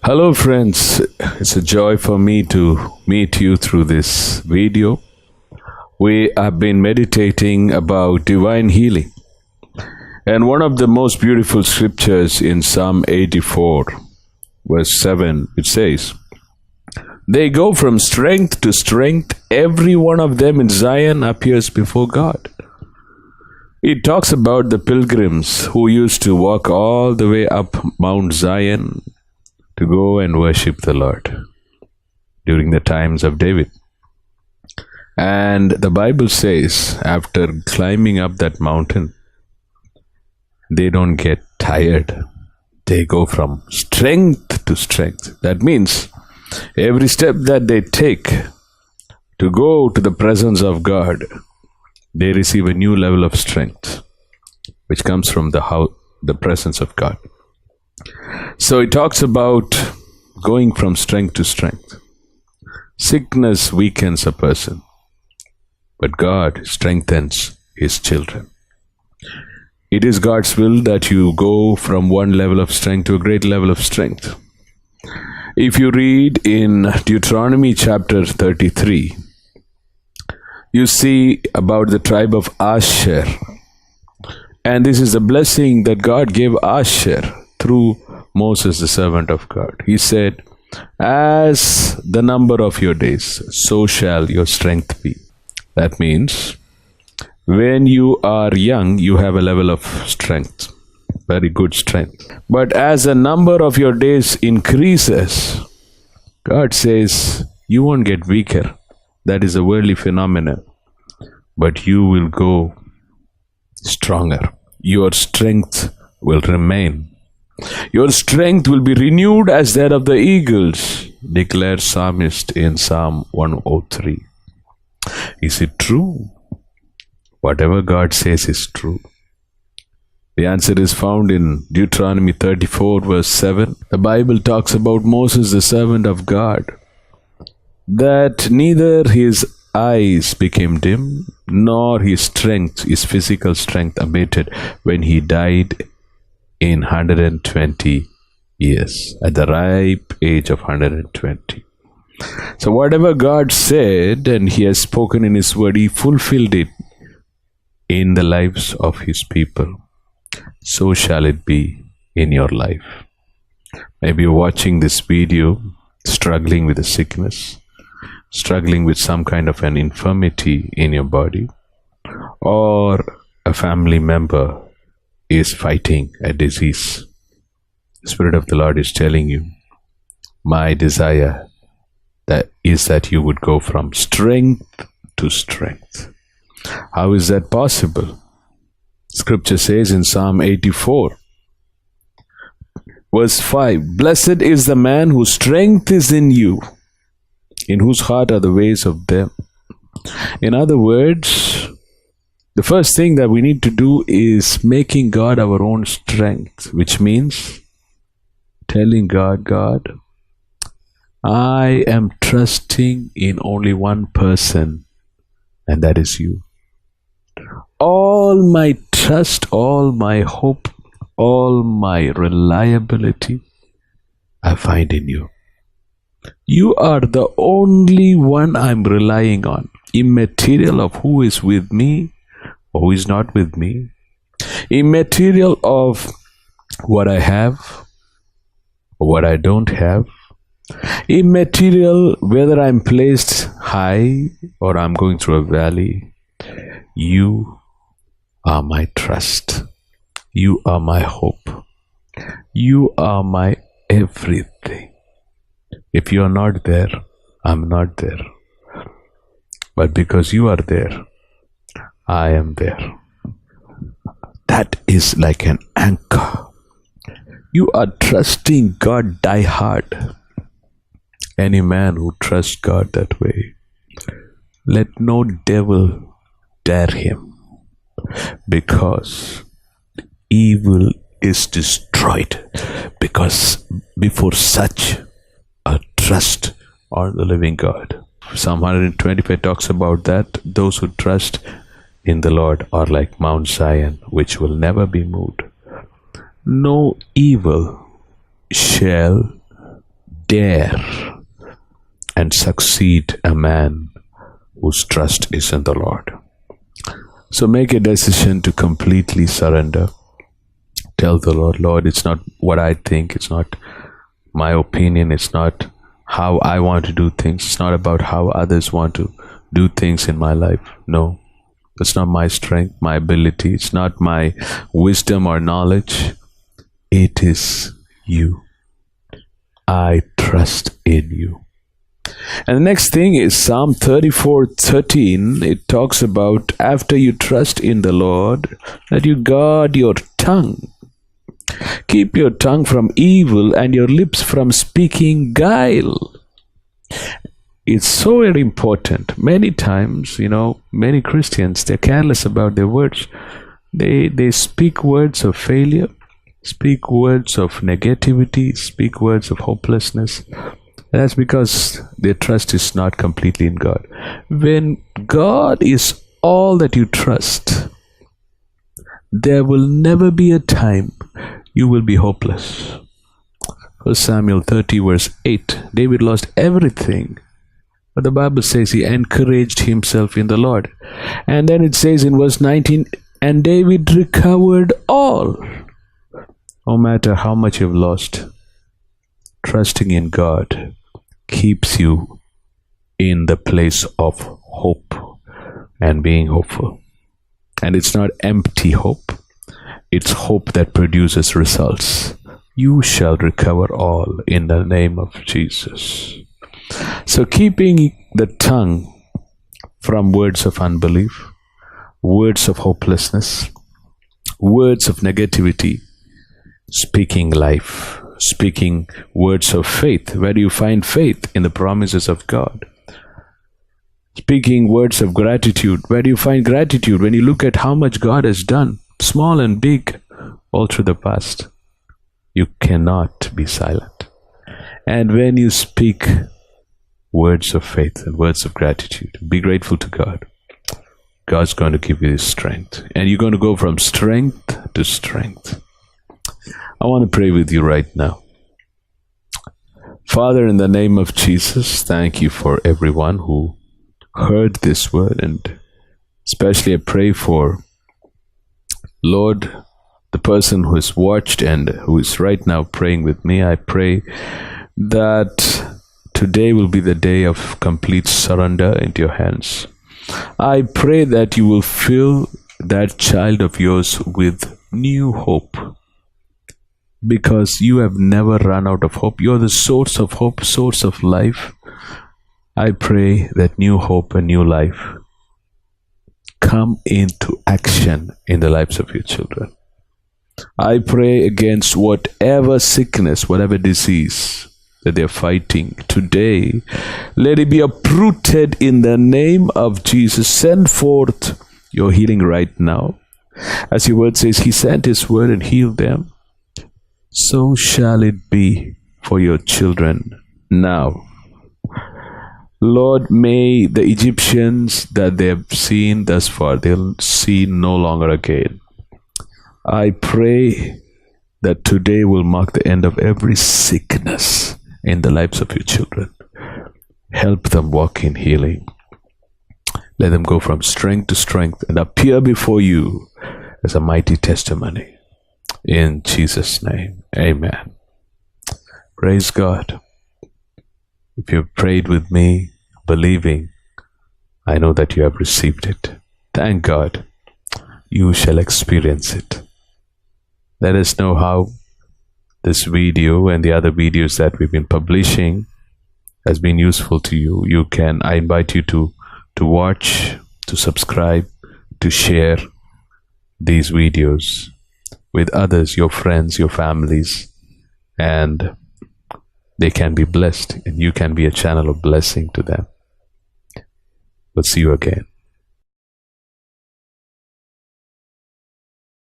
Hello friends, it's a joy for me to meet you through this video. We have been meditating about divine healing. And one of the most beautiful scriptures in Psalm 84, verse 7, it says, "They go from strength to strength, every one of them in Zion appears before God." It talks about the pilgrims who used to walk all the way up Mount Zion to go and worship the Lord during the times of David. And the Bible says, after climbing up that mountain, they don't get tired. They go from strength to strength. That means every step that they take to go to the presence of God, they receive a new level of strength, which comes from the presence of God. So it talks about going from strength to strength. Sickness weakens a person, but God strengthens His children. It is God's will that you go from one level of strength to a great level of strength. If you read in Deuteronomy chapter 33, you see about the tribe of Asher. And this is a blessing that God gave Asher through Moses, the servant of God. He said, "As the number of your days, so shall your strength be." That means, when you are young, you have a level of strength, very good strength. But as the number of your days increases, God says, you won't get weaker. That is a worldly phenomenon. But you will go stronger. Your strength will remain. Your strength will be renewed as that of the eagles, declares Psalmist in Psalm 103. Is it true? Whatever God says is true. The answer is found in Deuteronomy 34 verse 7. The Bible talks about Moses, the servant of God, that neither his eyes became dim, nor his strength, his physical strength, abated when he died in 120 years, at the ripe age of 120. So whatever God said and He has spoken in His word, He fulfilled it in the lives of His people. So shall it be in your life. Maybe you're watching this video, struggling with a sickness, struggling with some kind of an infirmity in your body, or a family member is fighting a disease. The Spirit of the Lord is telling you, my desire is that you would go from strength to strength. How is that possible? Scripture says in Psalm 84, verse 5, "Blessed is the man whose strength is in you, in whose heart are the ways of them." In other words, the first thing that we need to do is making God our own strength, which means telling God, "God, I am trusting in only one person, and that is you. All my trust, all my hope, all my reliability, I find in you. You are the only one I'm relying on, immaterial of who is with me or who is not with me, immaterial of what I have or what I don't have, immaterial whether I'm placed high or I'm going through a valley. You are my trust. You are my hope. You are my everything. If you are not there, I'm not there. But because you are there, I am there." That is like an anchor. You are trusting God die hard. Any man who trusts God that way, let no devil dare him, because evil is destroyed. Because before such a trust on the living God. Psalm 125 talks about that. Those who trust in the Lord are like Mount Zion, which will never be moved. No evil shall dare and succeed a man whose trust is in the Lord. So make a decision to completely surrender. Tell the Lord, Lord, it's not what I think, it's not my opinion, it's not how I want to do things, it's not about how others want to do things in my life. No, it's not my strength, my ability, it's not my wisdom or knowledge. It is you. I trust in you. And the next thing is Psalm 34:13. It talks about after you trust in the Lord, that you guard your tongue. Keep your tongue from evil and your lips from speaking guile. It's so very important. Many times, many Christians, they're careless about their words. They speak words of failure, speak words of negativity, speak words of hopelessness. That's because their trust is not completely in God. When God is all that you trust, there will never be a time you will be hopeless. 1 Samuel 30 verse 8, David lost everything, but the Bible says he encouraged himself in the Lord. And then it says in verse 19, and David recovered all. No matter how much you've lost, trusting in God keeps you in the place of hope and being hopeful. And it's not empty hope, it's hope that produces results. You shall recover all in the name of Jesus. So keeping the tongue from words of unbelief, words of hopelessness, words of negativity, speaking life, speaking words of faith. Where do you find faith? In the promises of God. Speaking words of gratitude. Where do you find gratitude? When you look at how much God has done, small and big, all through the past. You cannot be silent. And when you speak words of faith and words of gratitude, be grateful to God. God's going to give you His strength. And you're going to go from strength to strength. I want to pray with you right now. Father, in the name of Jesus, thank you for everyone who heard this word, and especially I pray for, Lord, the person who has watched and who is right now praying with me. I pray that today will be the day of complete surrender into your hands. I pray that you will fill that child of yours with new hope, because you have never run out of hope. You are the source of hope, source of life. I pray that new hope and new life come into action in the lives of your children. I pray against whatever sickness, whatever disease that they're fighting today. Let it be uprooted in the name of Jesus. Send forth your healing right now. As your word says, He sent His word and healed them. So shall it be for your children now. Lord, may the Egyptians that they have seen thus far, they'll see no longer again. I pray that today will mark the end of every sickness in the lives of your children. Help them walk in healing. Let them go from strength to strength and appear before you as a mighty testimony. In Jesus' name, amen. Praise God. If you've prayed with me, believing, I know that you have received it. Thank God. You shall experience it. Let us know how this video and the other videos that we've been publishing has been useful to you. I invite you to watch, to subscribe, to share these videos with others, your friends, your families, and they can be blessed, and you can be a channel of blessing to them. We'll see you again.